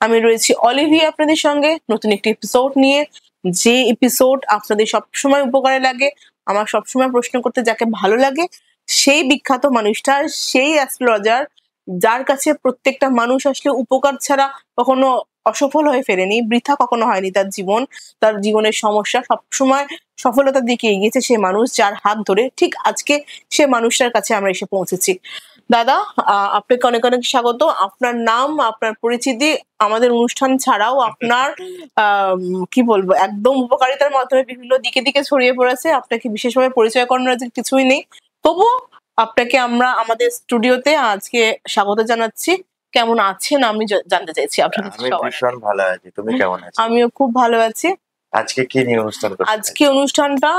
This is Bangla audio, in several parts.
আমি রয়েছি অলিভিয়া আপনাদের সঙ্গে নতুন একটি এপিসোড নিয়ে, যে এপিসোড আপনাদের সবসময় উপকারে লাগে। আমার সবসময় প্রশ্ন করতে যাকে ভালো লাগে, সেই বিখ্যাত মানুষটা, সেই অ্যাস্ট্রোলজার যার কাছে প্রত্যেকটা মানুষ আসলে উপকার ছাড়া কখনো অসফল হয়ে ফেরেনি, বৃথা কখনো হয়নি তার জীবন, তার জীবনের সমস্যা সবসময় সফলতার দিকে এগিয়েছে। সে মানুষ যার হাত ধরে ঠিক আজকে সে মানুষটার কাছে আমরা এসে পৌঁছেছি। দাদা, আপনাকে অনেক অনেক স্বাগত। আপনার নাম, আপনার পরিচিতি আমাদের অনুষ্ঠান ছাড়াও আপনার কি বলবো, একদম উপকারিতার মাধ্যমে বিভিন্ন দিকে দিকে ছড়িয়ে পড়েছে। আপনাকে বিশেষভাবে পরিচয় করানোর আজকে কিছুই নেই, তবুও আপনাকে আমরা আমাদের স্টুডিওতে আজকে স্বাগত জানাচ্ছি। কেমন আছেন আমি জানতে চাইছি আপনার কাছে। আমি ভীষণ ভালো আছি, তুমি কেমন আছো? আমিও খুব ভালো আছি। আজকে কি নিয়ে অনুষ্ঠান করতে? আজকে অনুষ্ঠানটা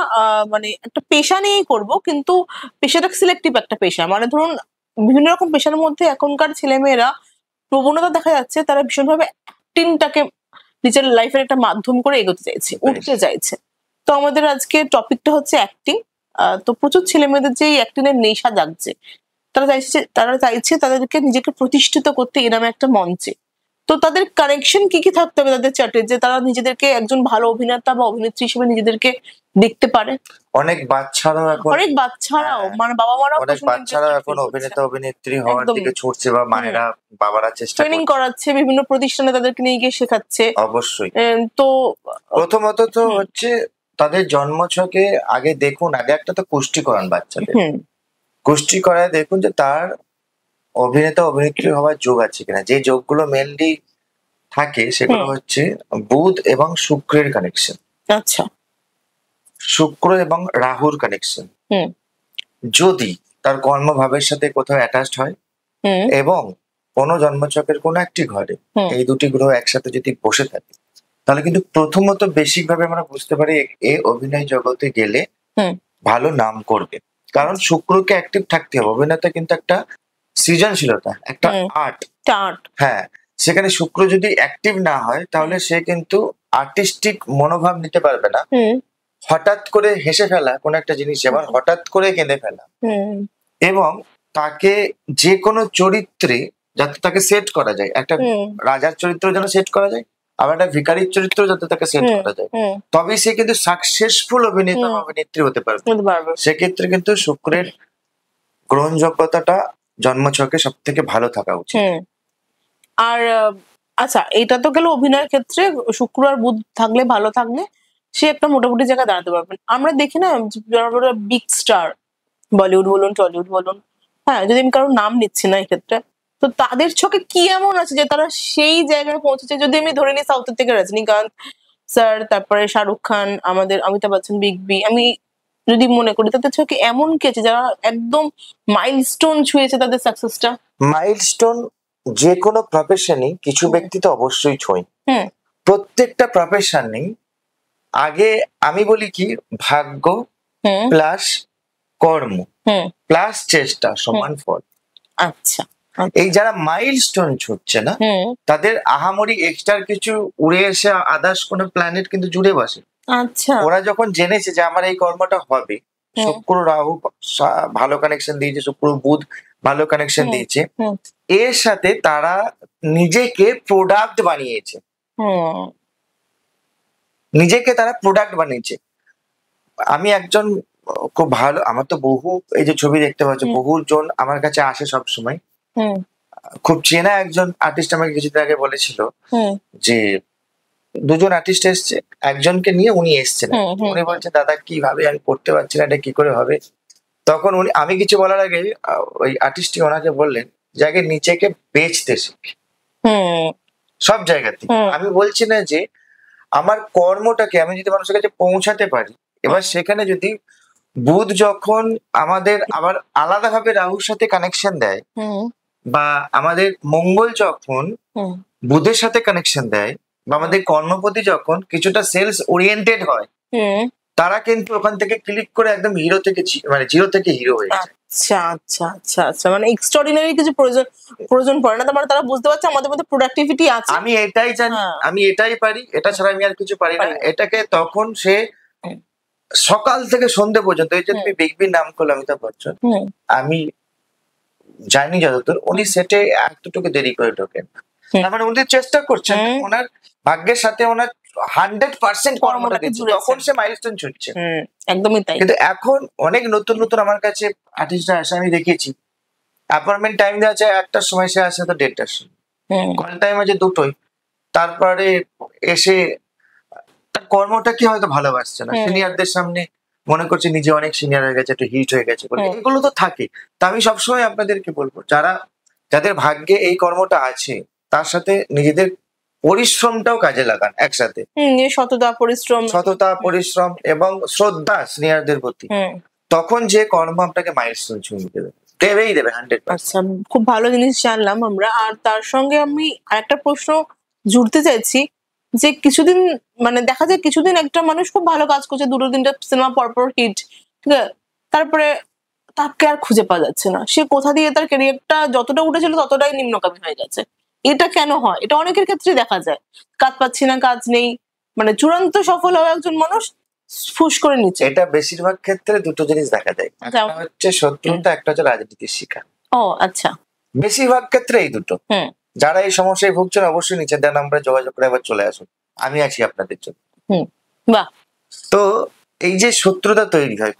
মানে একটা পেশা নিয়েই করব, কিন্তু পেশাটা সিলেক্টিভ একটা পেশা। মানে ধরুন, বিভিন্ন রকম পেশার মধ্যে এখনকার ছেলেমেয়েরা প্রবণতা দেখা যাচ্ছে, তারা ভীষণভাবে অ্যাক্টিংটাকে নিজের লাইফের একটা মাধ্যম করে এগোতে চাইছে, উঠতে চাইছে। তো আমাদের আজকে টপিকটা হচ্ছে অ্যাক্টিং। তো প্রচুর ছেলে মেয়েদের যে অ্যাক্টিং এর নেশা জাগছে, তারা চাইছে তাদেরকে নিজেকে প্রতিষ্ঠিত করতে এরকম একটা মঞ্চে। তো তাদের কানেকশন কি কি থাকতে হবে তাদের চার্টে, যে তারা নিজেদেরকে একজন ভালো অভিনেতা বা অভিনেত্রী হিসেবে নিজেদেরকে দেখতে পারে? অনেক বাচ্চারাও মানে বাবা মারাও অনেক বাচ্চারাও এখন অভিনেতা অভিনেত্রী হওয়ার দিকে ছুটছে, বা মায়েরা বাবারা চেষ্টা ট্রেনিং করাচ্ছে, বিভিন্ন প্রতিষ্ঠানে তাদেরকে নিয়ে গিয়ে শেখাচ্ছে। অবশ্যই। তো প্রথমত তো হচ্ছে তাদের জন্মছকে আগে দেখুন, আগে একটা তো কুষ্টি করান বাচ্চাদের। কুষ্টি করায় দেখুন যে তার অভিনেতা অভিনেত্রী হওয়ার যোগ আছে কিনা। যে যোগগুলো মেনলি থাকে সেগুলো হচ্ছে বুধ এবং শুক্রের কানেকশন। আচ্ছা। শুক্র এবং রাহুর কানেকশন যদি তার কর্মভাবের সাথে কোথাও অ্যাটাচড হয়, এবং কোনো জন্মছকের কোনো একটি ঘরে এই দুটি গ্রহ একসাথে যদি বসে থাকে, তাহলে কিন্তু প্রথমত বেসিক ভাবে আমরা বুঝতে পারি এ অভিনয় জগতে গেলে ভালো নাম করবে। কারণ শুক্রকে অ্যাক্টিভ থাকতে হবে। অভিনেতা কিন্তু একটা সৃজনশীলতা, একটা আর্ট। হ্যাঁ, সেখানে শুক্র যদি অ্যাক্টিভ না হয় তাহলে সে কিন্তু আর্টিস্টিক মনোভাব নিতে পারবে না। হঠাৎ করে হেসে ফেলা কোন একটা জিনিস, আবার হঠাৎ করে কেঁদে ফেলা, এবং তাকে যে কোনো চরিত্রে যাতে তাকে সেট করা যায়, একটা রাজার চরিত্র যেন সেট করা যায়, আবার একটা ভিখারির চরিত্র যাতে তাকে সেট করা যায়, তবেই সে কিন্তু সাকসেসফুল অভিনেতা বা অভিনেত্রী হতে পারবে। সেক্ষেত্রে কিন্তু শুক্রের গ্রহণযোগ্যতাটা জন্মছকে সব থেকে ভালো থাকা উচিত। আর আচ্ছা, এটা তো গেল অভিনয়ের ক্ষেত্রে, শুক্র আর বুধ থাকলে, ভালো থাকলে সে একটা মোটামুটি জায়গায় দাঁড়াতে পারবেন। আমরা দেখি না, বিগ স্টার, বলিউড বলুন টলিউড বলুন, হ্যাঁ, যদি আমি কারোর নাম নিচ্ছি না এক্ষেত্রে, তো তাদের ছকে কি এমন আছে যে তারা সেই জায়গায় পৌঁছেছে? যদি আমি ধরে নিই সাউথের থেকে রজনীকান্ত স্যার, তারপরে শাহরুখ খান, আমাদের অমিতাভ বচ্চন, বিগ বি, আমি যদি মনে করি তাদের ছকে এমন কি আছে যারা একদম মাইলস্টোন ছুঁয়েছে তাদের সাকসেসটা? মাইলস্টোন যে কোনো প্রফেশনই কিছু ব্যক্তি তো অবশ্যই ছোঁয়। প্রত্যেকটা প্রফেশনই আগে আমি বলি কি, ভাগ্য প্লাস কর্ম প্লাস চেষ্টা সমান ফল। আচ্ছা, এই যারা মাইলস্টোন ছুটছে না, তাদের আহামরি এক্সট্রা কিছু উড়ে এসে আদার্স কোনো প্ল্যানেট কিন্তু জুড়ে বসে। আচ্ছা, ওরা যখন জেনেছে যে আমার এই কর্মটা হবে, শুক্র রাহু ভালো কানেকশন দিয়েছে, শুক্র বুধ ভালো কানেকশন দিয়েছে, এর সাথে তারা নিজেকে প্রোডাক্ট বানিয়েছে। আমি একজন খুব ভালো, আমার তো বহু, এই যে ছবি দেখতে পাচ্ছ, বহু জন আমার কাছে আসে সব সময়। খুব চেনা একজন আর্টিস্ট আমাকে কিছুদিন আগে বলেছিল যে দুজন আর্টিস্ট এসছে, একজনকে নিয়ে উনি এসছেন, উনি বলছেন দাদা কিভাবে আমি করতে পারছি না, এটা কি করে হবে। তখন আমি কিছু বলার আগে ওই আর্টিস্টটি ওনাকে বললেন যে আগে নিজেকে বেচতে শিখে সব জায়গাতে। আমি বলছি না যে আমার কর্মটাকে আমি যদি মানুষের কাছে পৌঁছাতে পারি, এবার সেখানে যদি বুধ যখন আমাদের আবার আলাদাভাবে রাহুর সাথে কানেকশন দেয়, বা আমাদের মঙ্গল যখন বুধের সাথে কানেকশন দেয়, বা আমাদের কর্মপতি যখন কিছুটা সেলস ওরিয়েন্টেড হয়, তারা কিন্তু ওখান থেকে ক্লিক করে একদম হিরো থেকে, মানে জিরো থেকে হিরো হয়ে যায়। আচ্ছা আচ্ছা আচ্ছা আচ্ছা, মানে এক্সট্রাঅর্ডিনারি কিছু প্রয়োজন পড়ে না। মানে তারা বুঝতে পারছে আমাদের মধ্যে প্রোডাক্টিভিটি আছে, আমি এটাই জানি, আমি এটাই পারি, এটা ছাড়া আমি আর কিছু পারি না। এটাকে তখন সে সকাল থেকে সন্ধ্যে পর্যন্ত, এই যে তুমি বিগ বির নাম করলে অমিতাভ বচ্চন, আমি জানি যতদূর উনি সেটে এতটুকু দেরি করে ঢোকেন। তার মানে উনি চেষ্টা করছেন, ওনার ভাগ্যের সাথে ওনার 100% কর্মটা দিচ্ছে, তখন সে মাইলস্টোন ছুটছে। একদমই তাই। কিন্তু এখন অনেক নতুন নতুন আমার কাছে আর্টিস্টরা আসে, আমি দেখেছি অ্যাপয়েন্টমেন্ট টাইম দেওয়া আছে 1টার সময়, সে আসে তো 1:30টার সময়, কল টাইম আছে 2টোয়। তারপরে এসে তার কর্মটা কি হয়তো ভালোবাসছে না, সিনিয়রদের সামনে মনে করছে নিজে অনেক সিনিয়র হয়ে গেছে, একটু হিট হয়ে গেছে, এগুলো তো থাকে। তা আমি সবসময় আপনাদেরকে বলবো, যাদের ভাগ্যে এই কর্মটা আছে তার সাথে নিজেদের পরিশ্রমটাও কাজে লাগান একসাথে। সততা পরিশ্রম এবং শ্রদ্ধা সিনিয়রদের প্রতি, তখন যে কর্ম আপনাকে মাইলস্টোন ছুঁয়ে দেবে, দেবেই দেবে 100%। আচ্ছা, খুব ভালো জিনিস জানলাম আমরা। আর তার সঙ্গে আমি আরেকটা প্রশ্ন জুড়তে চাইছি, যে কিছুদিন মানে দেখা যায় কিছুদিন একটা মানুষ খুব ভালো কাজ করছে, 2-3টা সিনেমা পরপর হিট, ঠিক আছে, তারপরে তাকে আর খুঁজে পাওয়া যাচ্ছে না, সে কোথা দিয়ে তার ক্যারিয়ারটা যতটা উঠেছিল ততটাই নিম্নগামী হয়ে গেছে। এটা কেন হয়? এটা অনেকের ক্ষেত্রে দেখা যায়, কাজ পাচ্ছি না, কাজ নেই, মানে চূড়ান্ত সফল হওয়া একজন মানুষ ফুস করে নিচ্ছে। এটা বেশিরভাগ ক্ষেত্রে দুটো জিনিস দেখা যায়, একটা হচ্ছে শত্রুতা, একটা হচ্ছে রাজনীতির শিকার। ও আচ্ছা, বেশিরভাগ ক্ষেত্রে এই দুটো। যারা এই সমস্যায় ভুগছেন অবশ্যই নিচে দেন আমরা যোগাযোগ করে আবার চলে আসুন, আমি আছি আপনাদের জন্য। বাহ। তো এই যে শত্রুতা তৈরি হয়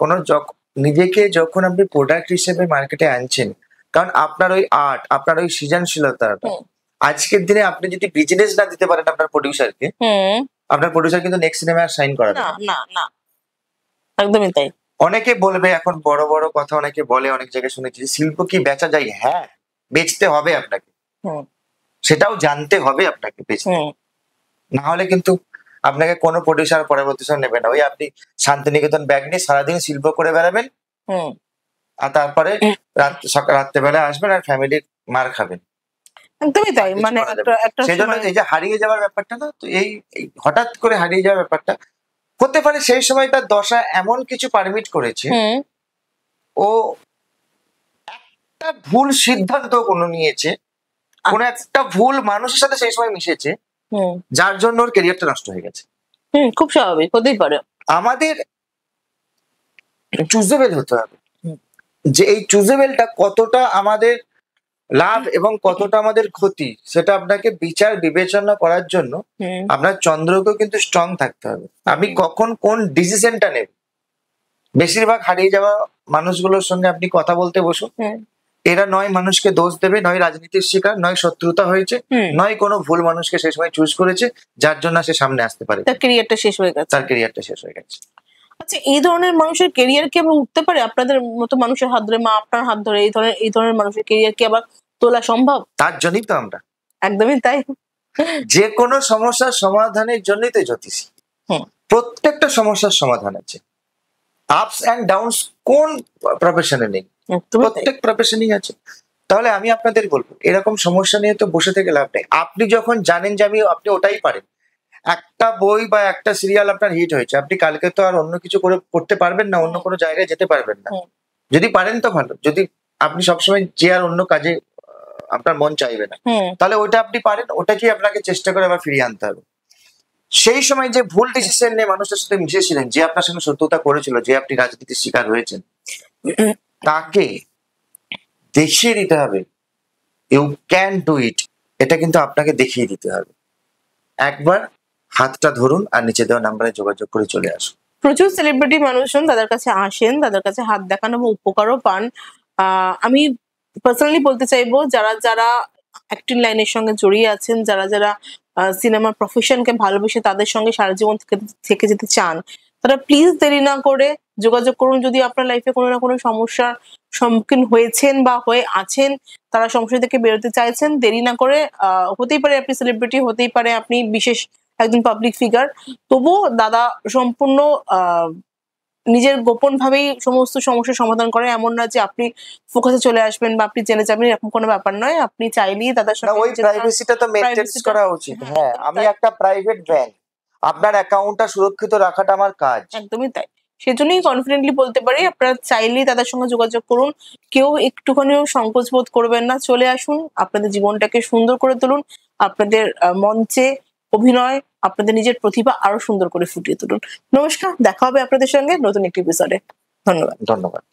নিজেকে যখন আপনি প্রোডাক্ট হিসেবে মার্কেটে আনছেন, কারণ আপনার ওই আর্ট, আপনার ওই সৃজনশীলতাটা, আজকের দিনে আপনি যদি বিজনেস না দিতে পারেন আপনার প্রডিউসারকে, আপনার প্রডিউসার কিন্তু নেক্সট সিনেমা আর সাইন করা না। একদমই তাই। অনেকে বলবে, এখন বড় বড় কথা অনেকে বলে, অনেক জায়গায় শুনেছি, শিল্প কি বেচা যায়? হ্যাঁ, বেচতে হবে আপনাকে, সেটাও জানতে হবে আপনাকে বেচতে, না হলে কিন্তু আপনাকে কোনো প্রডিউসার পরবর্তী সময় নেবে না। ওই আপনি শান্তিনিকেতন ব্যাগ নিয়ে সারাদিন শিল্প করে বেড়াবেন, আর তারপরে রাত্রেবেলা আসবেন আর ফ্যামিলির মার খাবেন। একদমই তাই। মানে সেই জন্য এই যে হারিয়ে যাওয়ার ব্যাপারটা না, তো এই হঠাৎ করে হারিয়ে যাওয়ার ব্যাপারটা হতে পারে সেই সময় তার দশা এমন কিছু পারমিট করেছে, ও একটা ভুল সিদ্ধান্ত কোনো নিয়েছে, কোন একটা ভুল মানুষের সাথে সেই সময় মিশেছে, যার জন্য ওর ক্যারিয়ারটা নষ্ট হয়ে গেছে। খুব স্বাভাবিক, হতেই পারে। আমাদের চুজেবল হতে হবে, যে এই চুজেবলটা কতটা আমাদের লাভ এবং কতটা আমাদের ক্ষতি, সেটা আপনাকে বিচার বিবেচনা করার জন্য আপনার চন্দ্রকেও কিন্তু স্ট্রং থাকতে হবে। আপনি কখন কোন ডিসিশনটা নেবেন। বেশিরভাগ হারিয়ে যাওয়া মানুষগুলোর সঙ্গে আপনি কথা বলতে বসুন, এরা নয় মানুষকে দোষ দেবে, নয় রাজনীতির শিকার, নয় শত্রুতা হয়েছে, নয় কোনো ভুল মানুষকে সেই সময় চুজ করেছে যার জন্য সে সামনে আসতে পারে, তার ক্যারিয়ারটা শেষ হয়ে গেছে। আচ্ছা, এই ধরনের মানুষের ক্যারিয়ার কি আবার উঠতে পারে আপনাদের মতো মানুষের হাত ধরে, আপনার হাত ধরে? এই ধরনের মানুষের ক্যারিয়ার কি আবার তোলা সম্ভব? তার জন্যই তো আমরা, একদমই তাই, যে কোনো সমস্যার সমাধানের জন্যই তো জ্যোতিষী। প্রত্যেকটা সমস্যার সমাধান আছে। আপস অ্যান্ড ডাউনস কোন প্রফেশনে নেই? প্রত্যেক প্রফেশনেই আছে। তাহলে আমি আপনাদের বলবো, এরকম সমস্যা নিয়ে তো বসে থেকে লাভ নেই। আপনি যখন জানেন যে আপনি ওটাই পারেন, একটা বই বা একটা সিরিয়াল আপনার হিট হয়েছে, আপনি কালকে তো আর অন্য কিছু করতে পারবেন না, অন্য কোনো জায়গায় যেতে পারবেন না। যদি পারেন তো ভালো, যদি আপনি সবসময় যে আর অন্য কাজে আপনার মন চাইবে না, তাহলে ওইটা আপনি পারেন, ওটাকেই আপনাকে চেষ্টা করে আবার ফিরিয়ে আনতে হবে। সেই সময় যে ভুল ডিসিশন নিয়ে মানুষের সাথে মিশেছিলেন, যে আপনার সঙ্গে শত্রুতা করেছিল, যে আপনি রাজনীতির শিকার হয়েছেন, তাকে দেখিয়ে দিতে হবে ইউ ক্যান ডু ইট। এটা কিন্তু আপনাকে দেখিয়ে দিতে হবে। একবার হাতটা ধরুন আর নিচে দেওয়া নাম্বারে যোগাযোগ করে চলে আসুন। প্রচুর সেলিব্রিটি মানুষজন তাদের কাছে আসেন, তাদের কাছে হাত দেখানো এবং উপকারও পান। আমি পার্সোনালি বলতে চাইবো, যারা যারা অ্যাক্টিং লাইনের সঙ্গে জড়িয়ে আছেন, যারা যারা সিনেমার প্রফেশনকে ভালোবেসে তাদের সঙ্গে সারা জীবন থেকে যেতে চান, তারা প্লিজ দেরি না করে যোগাযোগ করুন। যদি আপনার লাইফে কোনো না কোনো সমস্যার সম্মুখীন হয়েছেন বা হয়ে আছেন, তারা সমস্যা থেকে বেরোতে চাইছেন, দেরি না করে, হতেই পারে আপনি সেলিব্রিটি, হতেই পারে আপনি বিশেষ একজন পাবলিক ফিগার, তবুও দাদা সম্পূর্ণ নিজের গোপন ভাবেই সমস্ত সমস্যার সমাধান করে। এমন না যে আপনি ফোকাসে চলে আসবেন বা আপনি জেনে যাবেন, এরকম কোনো ব্যাপার নয়। আপনি চাইলেই দাদার সঙ্গে ওই প্রাইভেসিটা তো মেইনটেইন করা উচিত। হ্যাঁ, আমি একটা প্রাইভেট ব্যাংক, আপনার অ্যাকাউন্টটা সুরক্ষিত রাখাটা আমার কাজ। একদমই তাই। সেজন্যই কনফিডেন্টলি বলতে পারি, আপনারা চাইলেই তাদের সঙ্গে যোগাযোগ করুন। কেউ একটুখানিও সংকোচ বোধ করবেন না, চলে আসুন, আপনাদের জীবনটাকে সুন্দর করে তুলুন, আপনাদের মঞ্চে অভিনয়, আপনাদের নিজের প্রতিভা আরো সুন্দর করে ফুটিয়ে তুলুন। নমস্কার, দেখা হবে আপনাদের সঙ্গে নতুন একটি এপিসোডে। ধন্যবাদ।